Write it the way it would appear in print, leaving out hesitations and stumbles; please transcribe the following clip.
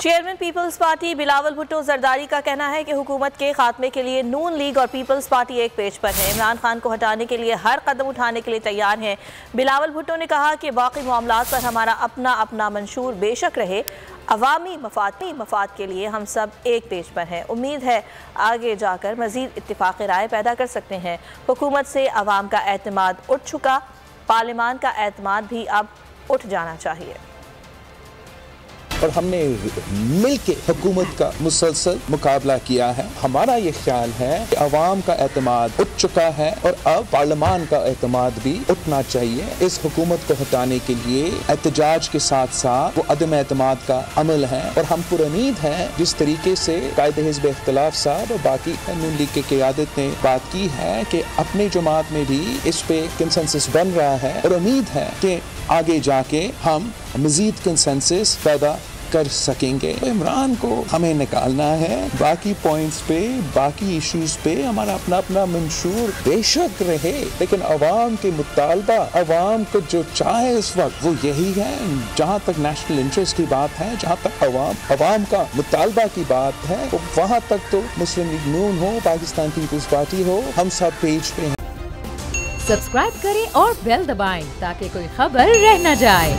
Chairman Peoples Party Bilawal Bhutto Zardari کا کہنا ہے کہ حکومت کے خاتمے کے لیے نون لیگ اور پیپلز پارٹی ایک پیج پر ہے۔ عمران خان کو ہٹانے کے لیے ہر قدم اٹھانے کے لیے تیار ہیں۔ بلاول بھٹو نے کہا کہ باقی معاملات پر ہمارا اپنا منشور بے شک رہے، عوامی مفاد کے لیے ہم سب ایک پیج پر ہیں۔ امید ہے آگے جا کر مزید اتفاق رائے پیدا کر سکتے ہیں۔ حکومت سے عوام کا اعتماد اٹھ چکا، پارلیمان کا اعتماد بھی اب اٹھ جانا چاہیے۔ اور ہم نے مل کے حکومت کا مسلسل مقابلہ کیا ہے۔ ہمارا یہ خیال ہے کہ عوام کا اعتماد اٹھ چکا ہے اور اب پارلیمان کا اعتماد بھی اٹھنا چاہیے۔ اس حکومت کو ہٹانے کے لیے احتجاج کے ساتھ ساتھ وہ عدم اعتماد کا عمل ہے، اور ہم پر امید ہیں جس طریقے سے قائد حزب اختلاف صاحب اور باقی نون لیگ کی قیادت نے بات کی ہے کہ اپنی جماعت میں بھی اس پہ کنسنسس بن رہا ہے، اور امید ہے کہ آگے جا کے ہم مزید کنسنسس پیدا کر سکیں گے۔ عمران کو ہمیں نکالنا ہے، باقی پوائنٹس پہ، باقی ایشوز پہ ہمارا اپنا منشور بے شک رہے، لیکن عوام کے مطالبہ، عوام کو جو چاہے اس وقت وہ یہی ہے۔ جہاں تک نیشنل انٹرسٹ کی بات ہے، جہاں تک عوام کا مطالبہ کی بات ہے، وہاں تک تو مسلم لیگ نون ہو، پاکستان پیپلز پارٹی ہو، ہم سب پیج پہ ہیں۔ سبسکرائب کریں اور بیل دبائیں تاکہ کوئی خبر رہ نہ جائے۔